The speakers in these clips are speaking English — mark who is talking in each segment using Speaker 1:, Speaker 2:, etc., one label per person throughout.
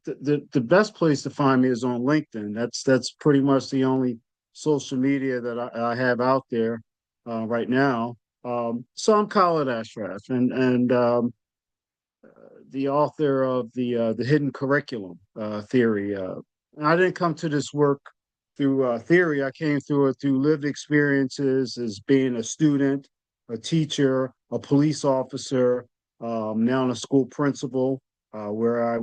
Speaker 1: the best place to find me is on LinkedIn. That's pretty much the only social media that I have out there right now. So I'm Khaled Ashraf, and the author of the hidden curriculum theory. I didn't come to this work through theory. I came through it through lived experiences as being a student, a teacher, a police officer, now a school principal, where I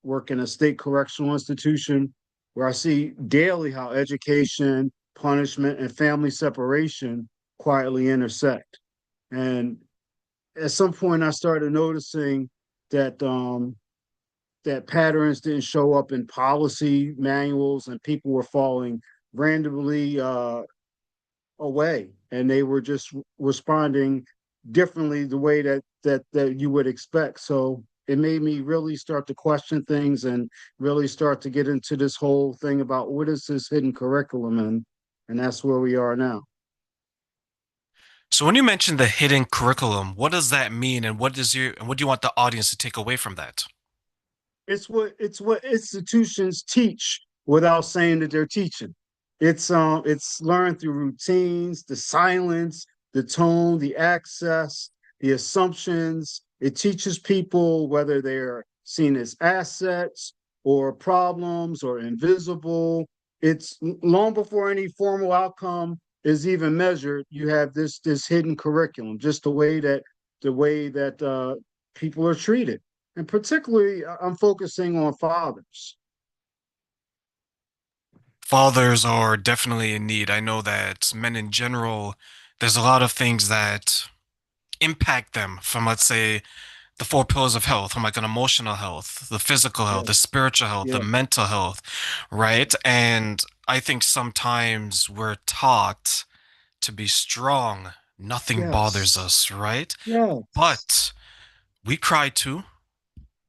Speaker 1: work in a state correctional institution, where I see daily how education, punishment, and family separation quietly intersect. And at some point I started noticing that that patterns didn't show up in policy manuals and people were falling randomly away and they were just responding differently the way that you would expect. So it made me really start to question things and really start to get into this whole thing about what is this hidden curriculum, and that's where we are now.
Speaker 2: So when you mention the hidden curriculum, what does that mean and what do you want the audience to take away from that?
Speaker 1: It's what institutions teach without saying that they're teaching. It's learned through routines, the silence, the tone, the access, the assumptions. It teaches people whether they're seen as assets or problems or invisible. It's long before any formal outcome is even measured. You have this hidden curriculum, just the way that people are treated, and particularly I'm focusing on fathers.
Speaker 2: Fathers are definitely in need. I know that men in general, there's a lot of things that impact them from, let's say, the four pillars of health, from like an emotional health, the physical health,
Speaker 1: Yeah,
Speaker 2: the spiritual health, the
Speaker 1: yeah,
Speaker 2: mental health, right? And I think sometimes we're taught to be strong. Nothing bothers
Speaker 1: yes,
Speaker 2: us, right?
Speaker 1: yes,
Speaker 2: But we cry too.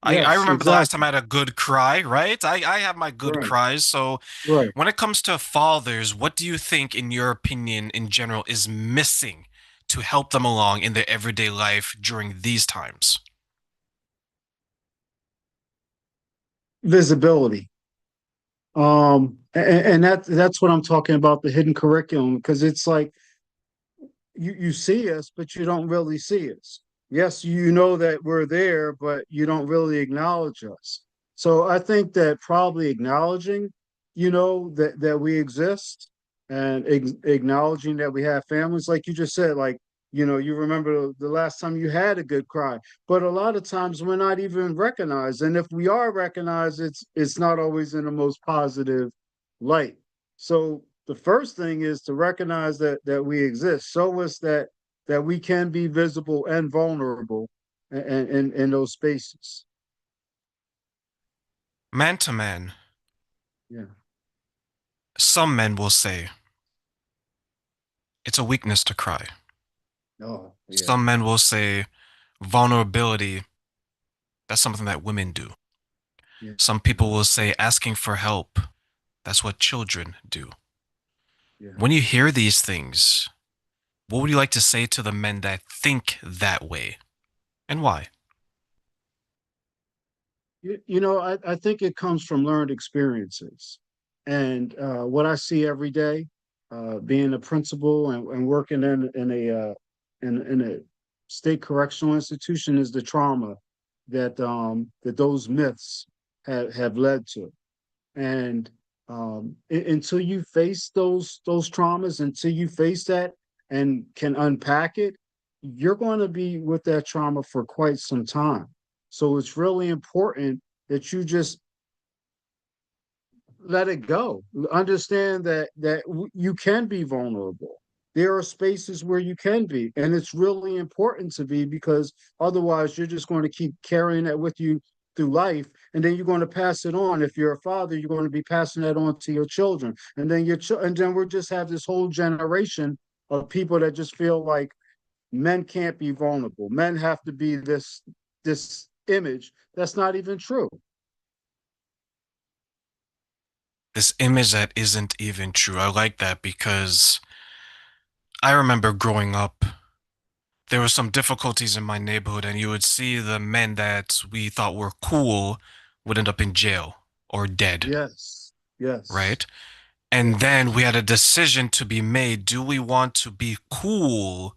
Speaker 2: I
Speaker 1: yes,
Speaker 2: remember the last time
Speaker 1: exactly.
Speaker 2: I had a good cry, right? I have my good
Speaker 1: Right,
Speaker 2: cries. So
Speaker 1: right.
Speaker 2: when it comes to fathers, what do you think, in your opinion, in general, is missing to help them along in their everyday life during these times?
Speaker 1: Visibility. And that's what I'm talking about, the hidden curriculum, because it's like you see us, but you don't really see us. Yes, you know that we're there, but you don't really acknowledge us. So I think that probably acknowledging, that we exist and acknowledging that we have families, like you just said, like, you remember the last time you had a good cry, but a lot of times we're not even recognized. And if we are recognized, it's not always in the most positive light. So the first thing is to recognize that we exist. Show us that we can be visible and vulnerable in those spaces.
Speaker 2: Man to man,
Speaker 1: Yeah.
Speaker 2: some men will say it's a weakness to cry.
Speaker 1: Oh, yeah.
Speaker 2: Some men will say vulnerability, that's something that women do.
Speaker 1: Yeah.
Speaker 2: Some people will say asking for help, that's what children do.
Speaker 1: Yeah.
Speaker 2: When you hear these things, what would you like to say to the men that think that way and why?
Speaker 1: I think it comes from learned experiences. And what I see every day, being a principal and working in a state correctional institution, is the trauma that those myths have led to. And until you face those traumas, until you face that and can unpack it, you're going to be with that trauma for quite some time. So it's really important that you just let it go. Understand that you can be vulnerable. There are spaces where you can be, and it's really important to be, because otherwise you're just going to keep carrying that with you through life, and then you're going to pass it on. If you're a father, you're going to be passing that on to your children, and then and then we'll just have this whole generation of people that just feel like men can't be vulnerable. Men have to be this image that's not even true.
Speaker 2: This image that isn't even true. I like that because I remember growing up, there were some difficulties in my neighborhood, and you would see the men that we thought were cool would end up in jail or dead,
Speaker 1: Yes. Yes.
Speaker 2: right? And then we
Speaker 1: Yes.
Speaker 2: had a decision to be made. Do we want to be cool?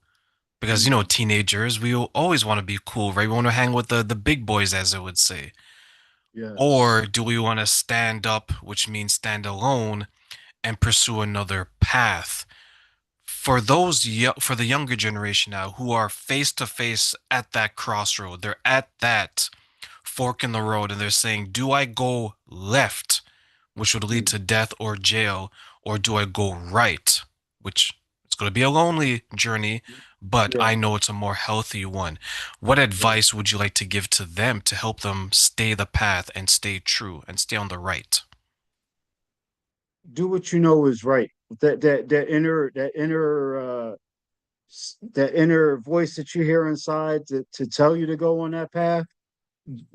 Speaker 2: Because,
Speaker 1: Mm.
Speaker 2: teenagers, we will always want to be cool, right? We want to hang with the big boys, as it would say. Or
Speaker 1: Yes.
Speaker 2: do we want to stand up, which means stand alone, and pursue another path? For the younger generation now who are face to face at that crossroad, they're at that fork in the road and they're saying, do I go left, which would lead
Speaker 1: Mm.
Speaker 2: to death or jail, or do I go right, which it's going to be a lonely journey, but
Speaker 1: Yeah.
Speaker 2: I know it's a more healthy one. What
Speaker 1: Yeah.
Speaker 2: advice would you like to give to them to help them stay the path and stay true and stay on the right?
Speaker 1: Do what you know is right. That inner voice that you hear inside to tell you to go on that path,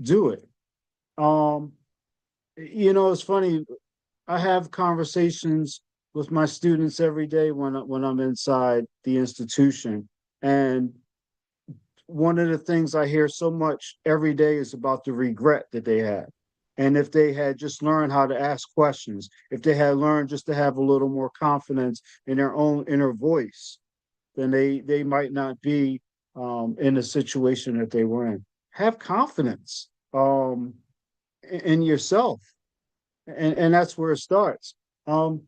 Speaker 1: do it. Um, it's funny. I have conversations with my students every day when I'm inside the institution, and one of the things I hear so much every day is about the regret that they have. And if they had just learned how to ask questions, if they had learned just to have a little more confidence in their own inner voice, then they might not be in the situation that they were in. Have confidence in yourself, and that's where it starts. Um,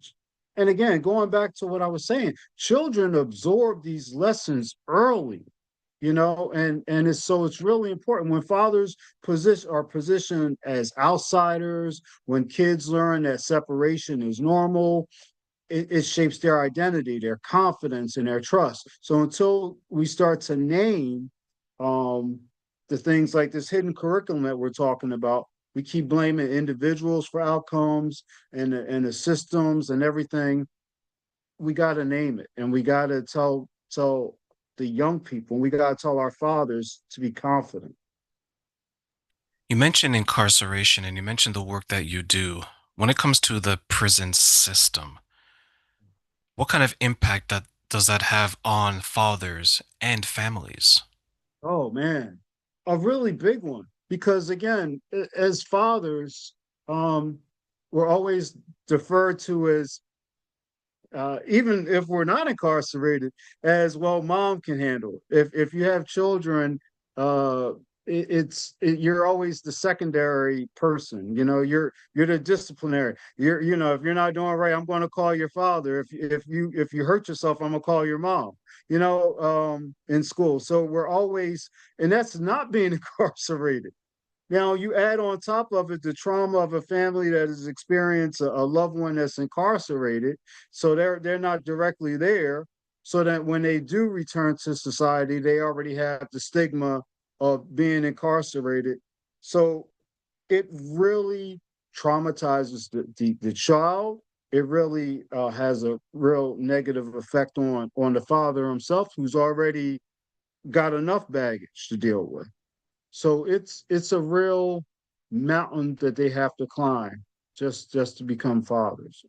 Speaker 1: and again, going back to what I was saying, children absorb these lessons early, and it's really important when fathers are positioned as outsiders, when kids learn that separation is normal, it shapes their identity, their confidence, and their trust. So until we start to name um, the things like this hidden curriculum that we're talking about, we keep blaming individuals for outcomes and the systems and everything. We got to name it, and we got to tell the young people. We got to tell our fathers to be confident.
Speaker 2: You mentioned incarceration and you mentioned the work that you do. When it comes to the prison system, what kind of impact that does that have on fathers and families?
Speaker 1: Oh man, a really big one. Because again, as fathers, um, we're always deferred to as, even if we're not incarcerated, as well, mom can handle it. If you have children, uh, you're always the secondary person. You're the disciplinary. If you're not doing right, I'm going to call your father. If you hurt yourself, I'm gonna call your mom. In school. So we're always, and that's not being incarcerated. Now you add on top of it the trauma of a family that has experienced a loved one that's incarcerated, so they're not directly there, so that when they do return to society, they already have the stigma of being incarcerated. So it really traumatizes the child. It really has a real negative effect on the father himself, who's already got enough baggage to deal with. So it's a real mountain that they have to climb just to become fathers.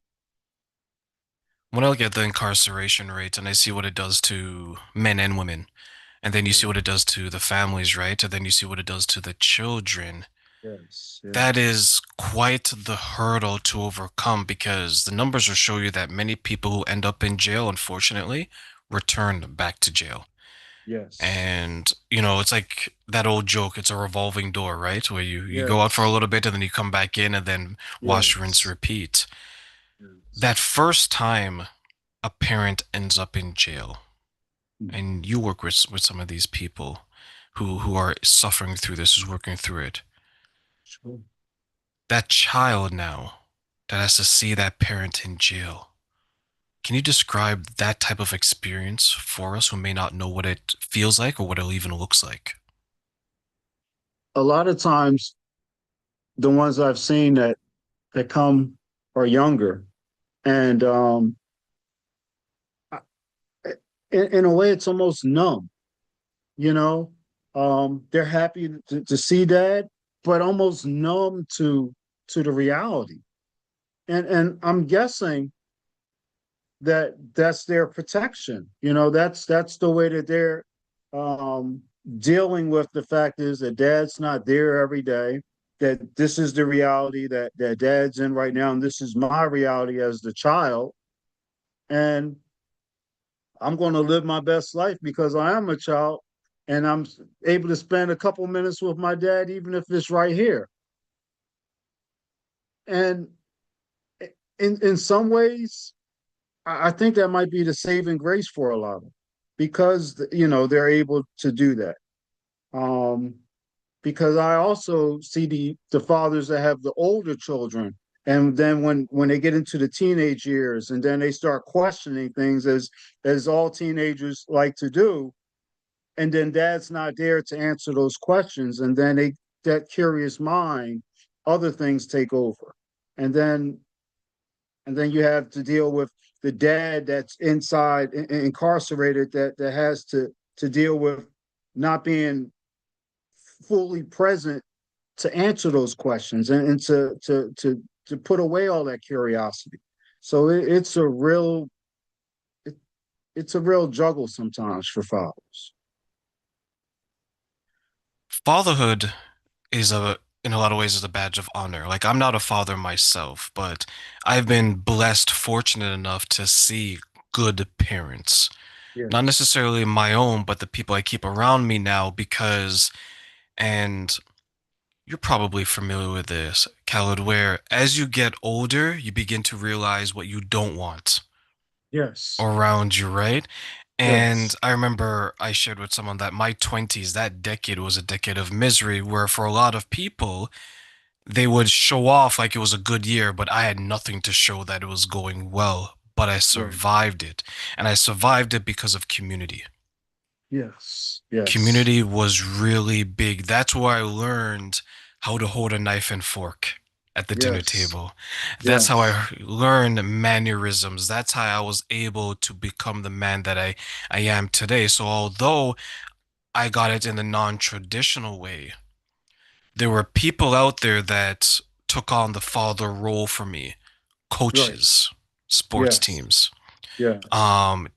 Speaker 2: When I look at the incarceration rate and I see what it does to men and women, and then you see
Speaker 1: Yeah.
Speaker 2: what it does to the families, right? And then you see what it does to the children.
Speaker 1: Yes,
Speaker 2: That
Speaker 1: yes,
Speaker 2: is quite the hurdle to overcome because the numbers will show you that many people who end up in jail, unfortunately, return back to jail.
Speaker 1: yes,
Speaker 2: And, it's like that old joke, it's a revolving door, right? Where you go out for a
Speaker 1: yes,
Speaker 2: little bit and then you come back in and then wash, rinse,
Speaker 1: yes,
Speaker 2: repeat.
Speaker 1: yes.
Speaker 2: That first time a parent ends up in jail,
Speaker 1: Mm.
Speaker 2: and you work with some of these people who are suffering through this, who's working through it.
Speaker 1: Sure.
Speaker 2: That child now that has to see that parent in jail. Can you describe that type of experience for us who may not know what it feels like or what it even looks like?
Speaker 1: A lot of times, the ones I've seen that come are younger, and in a way, it's almost numb. You know, they're happy to see dad, but almost numb to the reality. And I'm guessing that that's their protection. That's the way that they're um, dealing with the fact is that dad's not there every day. that this is the reality that dad's in right now, and this is my reality as the child, and I'm going to live my best life because I am a child, and I'm able to spend a couple minutes with my dad, even if it's right here. And in some ways, I think that might be the saving grace for a lot of them because they're able to do that. Um, because I also see the fathers that have the older children, and then when they get into the teenage years, and then they start questioning things as all teenagers like to do, and then dad's not there to answer those questions, and then that curious mind, other things take over, and then you have to deal with the dad that's inside incarcerated that has to deal with not being fully present to answer those questions and to put away all that curiosity. So it, it's a real juggle sometimes for fathers.
Speaker 2: Fatherhood is in a lot of ways is a badge of honor. Like I'm not a father myself, but I've been blessed, fortunate enough to see good parents. Not
Speaker 1: Yes,
Speaker 2: necessarily my own, but the people I keep around me now because, and you're probably familiar with this, Khaled, where as you get older, you begin to realize what you don't want
Speaker 1: yes,
Speaker 2: around you, right? And
Speaker 1: yes,
Speaker 2: I remember I shared with someone that my 20s, that decade was a decade of misery, where for a lot of people, they would show off like it was a good year, but I had nothing to show that it was going well. But I
Speaker 1: right,
Speaker 2: survived it. And I survived it because of community.
Speaker 1: yes, yes,
Speaker 2: Community was really big. That's where I learned how to hold a knife and fork at the dinner
Speaker 1: yes,
Speaker 2: table. That's how
Speaker 1: yes,
Speaker 2: I learned mannerisms. That's how I was able to become the man that I am today. So although I got it in the non-traditional way, there were people out there that took on the father role for me.
Speaker 1: right,
Speaker 2: Coaches, sports
Speaker 1: yes,
Speaker 2: teams,
Speaker 1: yes,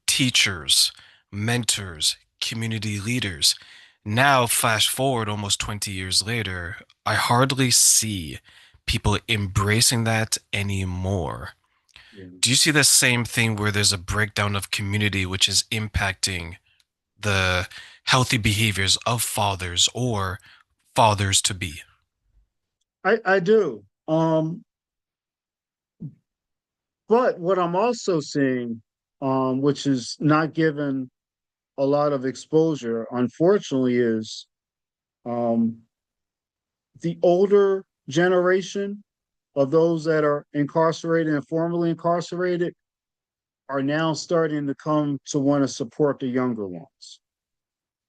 Speaker 2: teachers, mentors, community leaders. Now, flash forward almost 20 years later, I hardly see people embracing that anymore.
Speaker 1: yeah.
Speaker 2: Do you see the same thing where there's a breakdown of community which is impacting the healthy behaviors of fathers or fathers to be?
Speaker 1: I do. But what I'm also seeing, which is not given a lot of exposure, unfortunately, is um, the older generation of those that are incarcerated and formerly incarcerated are now starting to come to want to support the younger ones,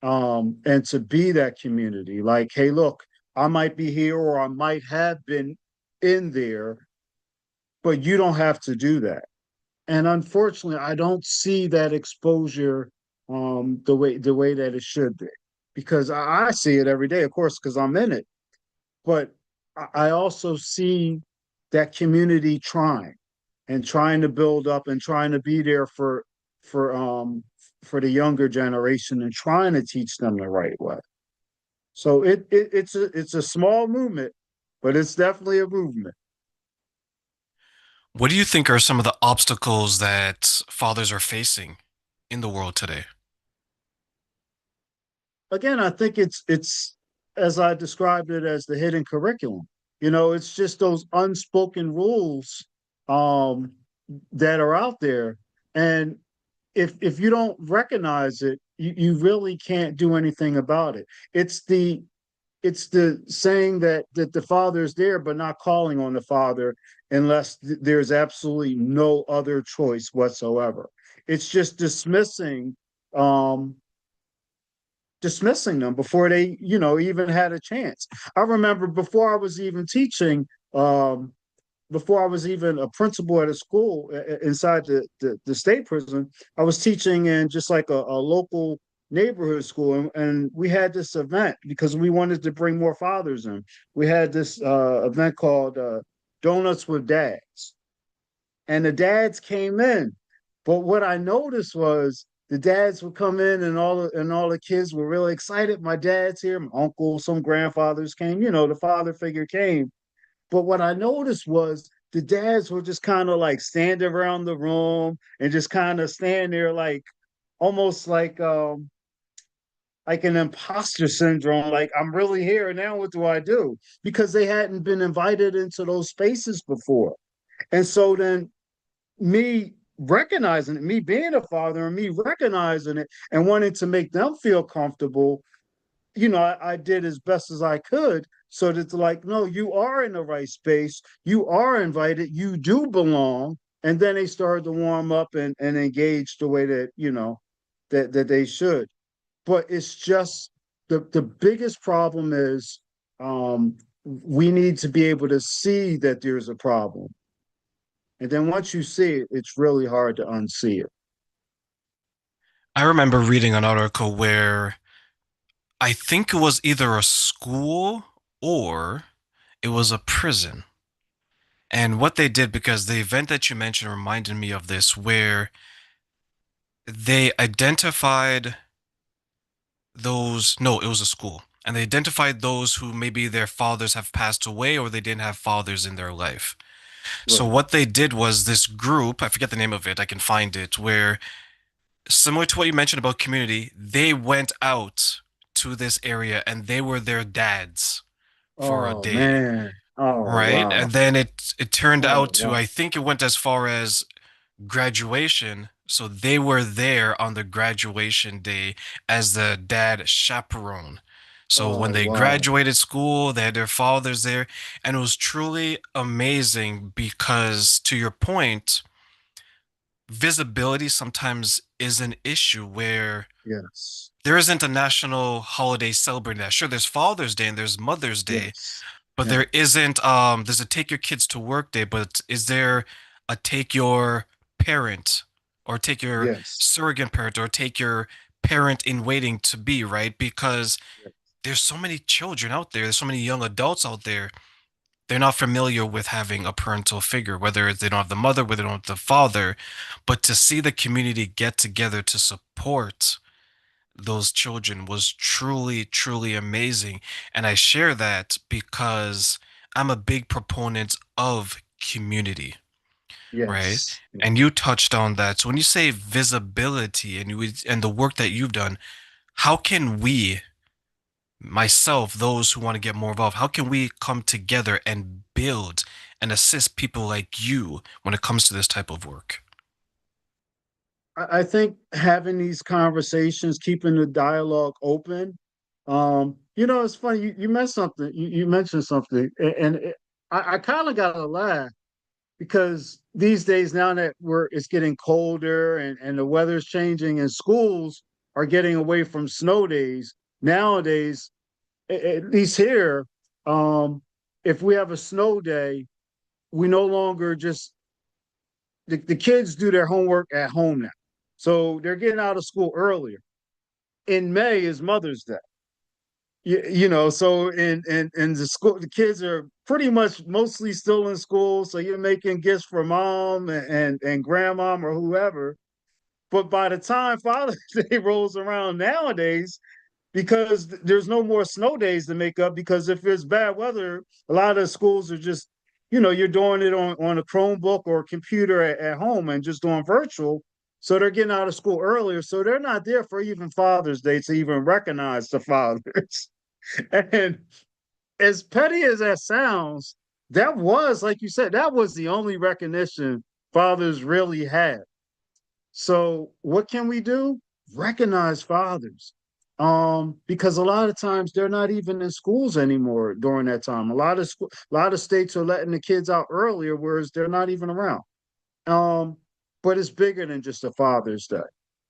Speaker 1: and to be that community. Like, hey, look, I might be here or I might have been in there, but you don't have to do that. And unfortunately, I don't see that exposure the way that it should be, because I see it every day, of course, because I'm in it. But I also see that community trying and trying to build up and trying to be there for um for the younger generation and trying to teach them the right way. So it's a small movement, but it's definitely a movement.
Speaker 2: What do you think are some of the obstacles that fathers are facing in the world today?
Speaker 1: Again, I think it's as I described it as the hidden curriculum. It's just those unspoken rules um, that are out there, and if you don't recognize it, you really can't do anything about it. It's the saying that the father is there, but not calling on the father unless there's absolutely no other choice whatsoever. It's just um, dismissing them before they, even had a chance. I remember before I was even teaching, before I was even a principal at a school inside the state prison, I was teaching in just like a local neighborhood school. And we had this event because we wanted to bring more fathers in. We had this event called Donuts with Dads. And the dads came in. But what I noticed was the dads would come in and all the kids were really excited. My dad's here, my uncle, some grandfathers came, the father figure came. But what I noticed was the dads were just kind of like standing around the room and just kind of stand there like almost like an imposter syndrome, like I'm really here now, what do I do? Because they hadn't been invited into those spaces before. And so then me recognizing it, me being a father and me recognizing it and wanting to make them feel comfortable, I did as best as I could so that it's like, no, you are in the right space, you are invited, you do belong. And then they started to warm up and engage the way that, that they should. But it's just the biggest problem is we need to be able to see that there's a problem. And then once you see it, it's really hard to unsee it.
Speaker 2: I remember reading an article where I think it was either a school or it was a prison. And what they did, because the event that you mentioned reminded me of this, where they identified those, no, it was a school, and they identified those who maybe their fathers have passed away or they didn't have fathers in their life. So
Speaker 1: Right.
Speaker 2: what they did was this group, I forget the name of it, I can find it, where similar to what you mentioned about community, they went out to this area and they were their dads for a
Speaker 1: Oh
Speaker 2: day,
Speaker 1: man. Oh
Speaker 2: right?
Speaker 1: wow.
Speaker 2: And then it turned
Speaker 1: Oh
Speaker 2: out to,
Speaker 1: wow.
Speaker 2: I think it went as far as graduation. So they were there on the graduation day as the dad chaperone. So when
Speaker 1: Oh
Speaker 2: they
Speaker 1: wow.
Speaker 2: graduated school, they had their fathers there, and it was truly amazing because, to your point, visibility sometimes is an issue where
Speaker 1: Yes.
Speaker 2: there isn't a national holiday celebrating that. Sure, there's Father's Day and there's Mother's Day,
Speaker 1: Yes.
Speaker 2: but
Speaker 1: Yeah.
Speaker 2: there isn't there's a take your kids to work day, but is there a take your parent or take your
Speaker 1: Yes.
Speaker 2: surrogate parent or take your parent in waiting to be, right? Because
Speaker 1: Yes.
Speaker 2: there's so many children out there, there's so many young adults out there. They're not familiar with having a parental figure, whether they don't have the mother, whether they don't have the father, but to see the community get together to support those children was truly, truly amazing. And I share that because I'm a big proponent of community, right?
Speaker 1: Yes.
Speaker 2: And you touched on that. So when you say visibility and the work that you've done, how can we, myself, those who want to get more involved, how can we come together and build and assist people like you when it comes to this type of work?
Speaker 1: I think having these conversations, keeping the dialogue open. It's funny. You mentioned something. You mentioned something, and I kind of got to laugh because these days now that it's getting colder and the weather's changing and schools are getting away from snow days nowadays. At least here, um, if we have a snow day, we no longer just the kids do their homework at home now. So they're getting out of school earlier. In May is Mother's Day. So in the school, the kids are pretty much mostly still in school. So you're making gifts for mom and grandmom or whoever. But by the time Father's Day rolls around nowadays, because there's no more snow days to make up, because if it's bad weather, a lot of schools are just, you're doing it on a Chromebook or a computer at home and just doing virtual. So they're getting out of school earlier. So they're not there for even Father's Day to even recognize the fathers. And as petty as that sounds, that was, like you said, that was the only recognition fathers really had. So what can we do? Recognize fathers. Because a lot of times they're not even in schools anymore during that time. A lot of states are letting the kids out earlier, whereas they're not even around. Um, but it's bigger than just a Father's Day.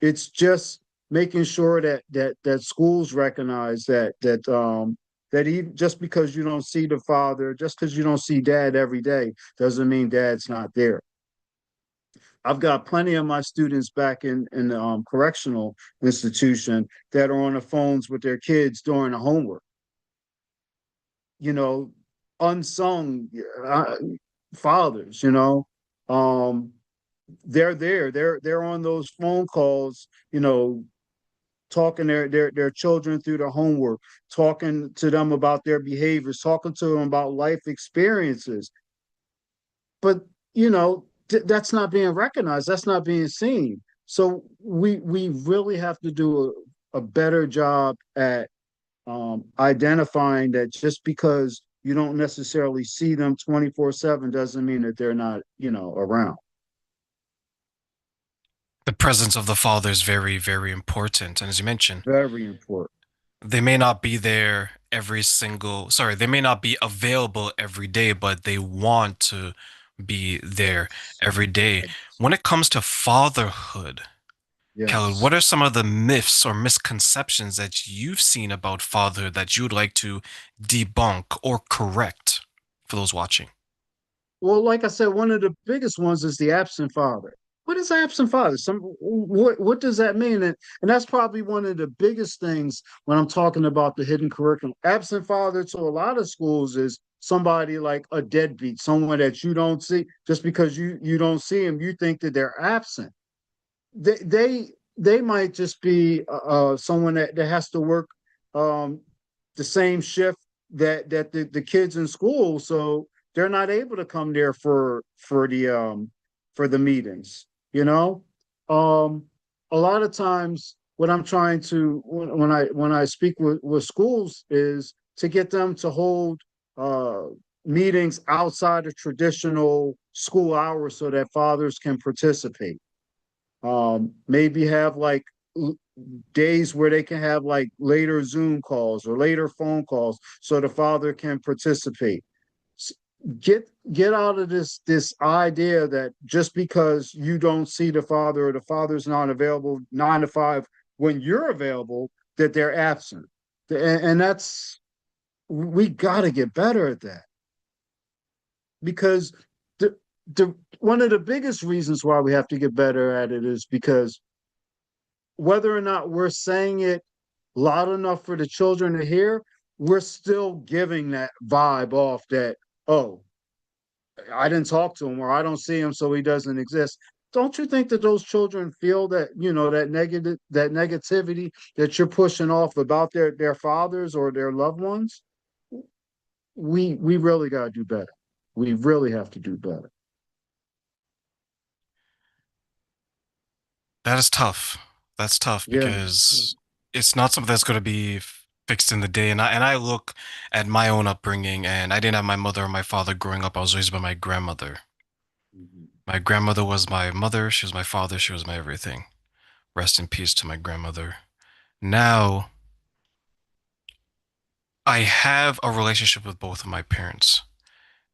Speaker 1: It's just making sure that schools recognize that even just because you don't see the father, just because you don't see dad every day, doesn't mean dad's not there. I've got plenty of my students back in the correctional institution that are on the phones with their kids during the homework. You know, unsung uh, fathers. Um, they're there. They're on those phone calls, talking their children through their homework, talking to them about their behaviors, talking to them about life experiences. But that's not being recognized. That's not being seen. So we really have to do a better job at identifying that just because you don't necessarily see them 24/7 doesn't mean that they're not, around.
Speaker 2: The presence of the father is very, very important. And as you mentioned,
Speaker 1: Very important.
Speaker 2: they may not be there sorry, they may not be available every day, but they want to be there
Speaker 1: Yes.
Speaker 2: every day. When it comes to fatherhood, Khaled,
Speaker 1: Yes.
Speaker 2: what are some of the myths or misconceptions that you've seen about fatherhood that you would like to debunk or correct for those watching?
Speaker 1: Well, like I said, one of the biggest ones is the absent father. What is absent father? What does that mean? And that's probably one of the biggest things when I'm talking about the hidden curriculum. Absent father to a lot of schools is somebody like a deadbeat, someone that you don't see. Just because you don't see them, you think that they're absent. They might just be someone that has to work um, the same shift that the kids in school, so they're not able to come there for the meetings. You know, um, a lot of times what I'm trying to when I speak with schools is to get them to hold uh, meetings outside of traditional school hours so that fathers can participate. Maybe have like days where they can have like later Zoom calls or later phone calls so the father can participate. Get out of this idea that just because you don't see the father or the father's not available 9 to 5 when you're available, that they're absent. And that's we got to get better at that because the one of the biggest reasons why we have to get better at it is because whether or not we're saying it loud enough for the children to hear, we're still giving that vibe off that, oh, I didn't talk to him or I don't see him, so he doesn't exist. Don't you think that those children feel that, that negativity that you're pushing off about their fathers or their loved ones? We really gotta do better. We really have to do better.
Speaker 2: That is tough. That's tough
Speaker 1: Yeah.
Speaker 2: because it's not something that's going to be fixed in the day. And I look at my own upbringing, and I didn't have my mother or my father growing up. I was raised by my grandmother.
Speaker 1: Mhm.
Speaker 2: My grandmother was my mother. She was my father. She was my everything. Rest in peace to my grandmother. Now, I have a relationship with both of my parents.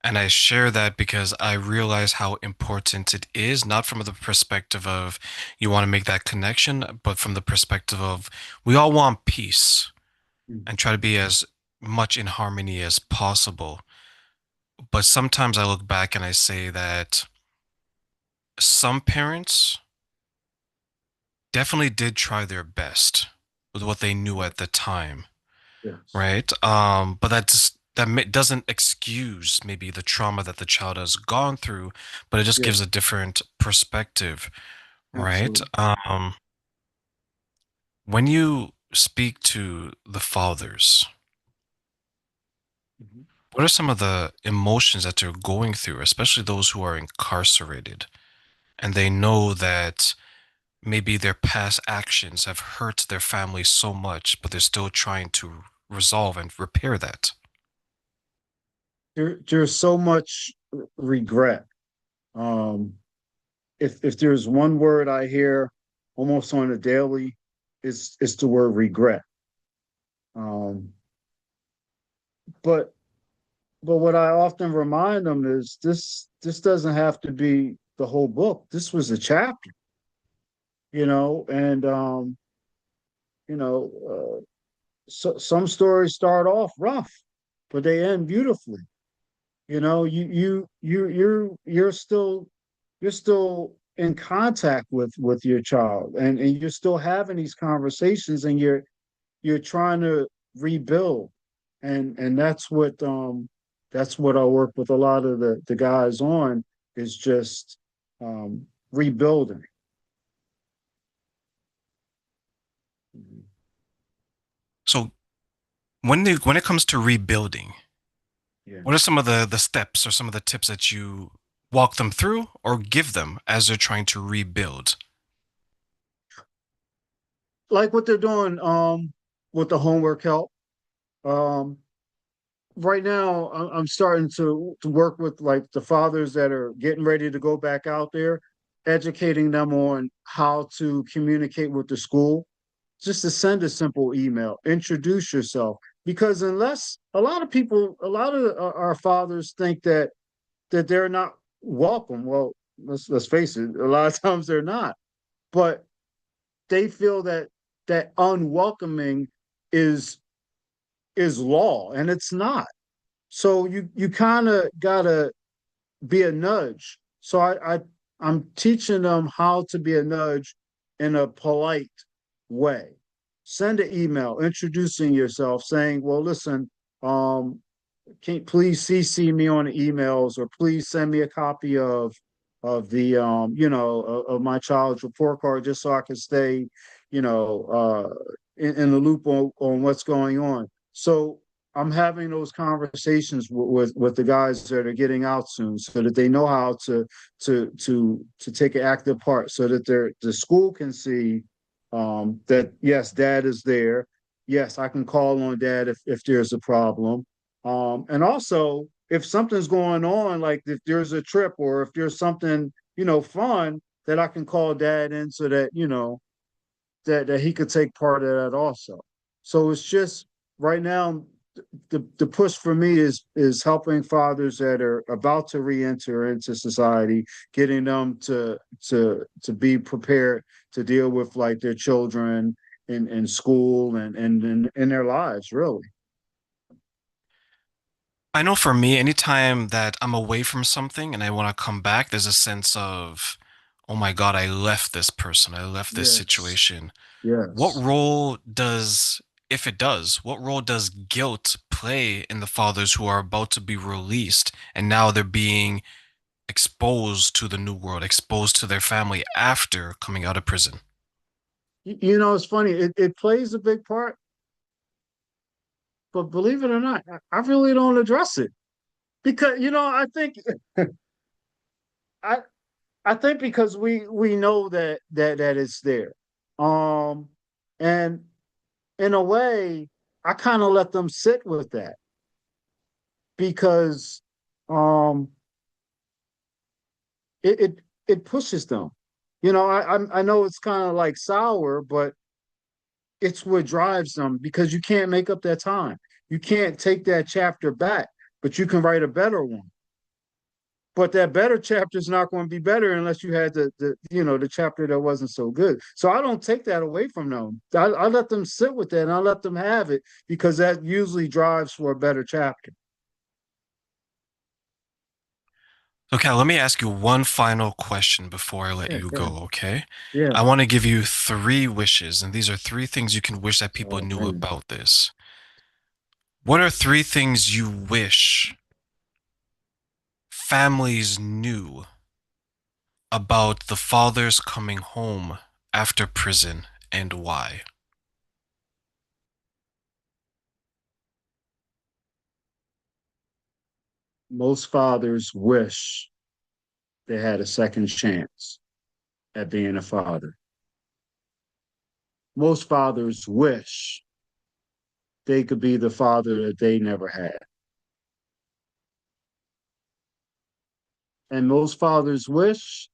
Speaker 2: And I share that because I realize how important it is, not from the perspective of you want to make that connection, but from the perspective of we all want peace
Speaker 1: Mhm.
Speaker 2: and try to be as much in harmony as possible. But sometimes I look back and I say that some parents definitely did try their best with what they knew at the time,
Speaker 1: Yes.
Speaker 2: right? But doesn't excuse maybe the trauma that the child has gone through, but it just
Speaker 1: Yeah.
Speaker 2: gives a different perspective, right?
Speaker 1: Absolutely.
Speaker 2: When you speak to the fathers,
Speaker 1: Mhm.
Speaker 2: what are some of the emotions that they're going through, especially those who are incarcerated, and they know that maybe their past actions have hurt their family so much, but they're still trying to resolve and repair that?
Speaker 1: There's so much regret. Um, if there's one word I hear almost on a daily, it's the word regret. Um, but what I often remind them is this doesn't have to be the whole book. This was a chapter, and you know, some stories start off rough, but they end beautifully. You're still in contact with your child, and you're still having these conversations, and you're trying to rebuild, and that's what I work with a lot of the guys on is just rebuilding.
Speaker 2: So when it comes to rebuilding,
Speaker 1: Yeah.
Speaker 2: what are some of the steps or some of the tips that you walk them through or give them as they're trying to rebuild?
Speaker 1: Like what they're doing with the homework help. Um right now I'm starting to work with like the fathers that are getting ready to go back out there, educating them on how to communicate with the school, just to send a simple email, introduce yourself. Because unless a lot of people, a lot of our fathers think that they're not welcome. Well, let's face it, a lot of times they're not. But they feel that unwelcoming is is law, and it's not. So you kind of gotta be a nudge. So I'm teaching them how to be a nudge in a polite way. Send an email introducing yourself, saying, "Well, listen, um, can please CC me on the emails, or please send me a copy of the of my child's report card, just so I can stay, in the loop on what's going on." So I'm having those conversations with the guys that are getting out soon, so that they know how to take an active part, so that the school can see that yes, dad is there. Yes, I can call on dad if there's a problem. And also, if something's going on, like if there's a trip or if there's something, fun, that I can call dad in, so that, that he could take part of that also. So it's just right now, the push for me is helping fathers that are about to re-enter into society, getting them to be prepared to deal with like their children in school and in their lives, really.
Speaker 2: I know for me, anytime that I'm away from something and I want to come back, there's a sense of, oh my God, I left this person, I left this
Speaker 1: Yes.
Speaker 2: situation. What
Speaker 1: Yes.
Speaker 2: role does, if it does, what role does guilt play in the fathers who are about to be released and now they're being exposed to the new world, exposed to their family after coming out of prison?
Speaker 1: It's funny. It plays a big part, but believe it or not, I really don't address it because I I think because we know that it's there, um, and in a way, I kind of let them sit with that because um, it pushes them. I know it's kind of like sour, but it's what drives them, because you can't make up that time. You can't take that chapter back, but you can write a better one. But that better chapter is not going to be better unless you had the chapter that wasn't so good. So I don't take that away from them. I let them sit with that, and I let them have it, because that usually drives for a better chapter.
Speaker 2: Okay, let me ask you one final question before I let
Speaker 1: Yeah,
Speaker 2: you
Speaker 1: yeah,
Speaker 2: go, okay?
Speaker 1: yeah.
Speaker 2: I want to give you three wishes, and these are three things you can wish that people
Speaker 1: Oh
Speaker 2: knew
Speaker 1: man.
Speaker 2: about this. What are three things you wish families knew about the fathers coming home after prison and why?
Speaker 1: Most fathers wish they had a second chance at being a father. Most fathers wish they could be the father that they never had. And most fathers wish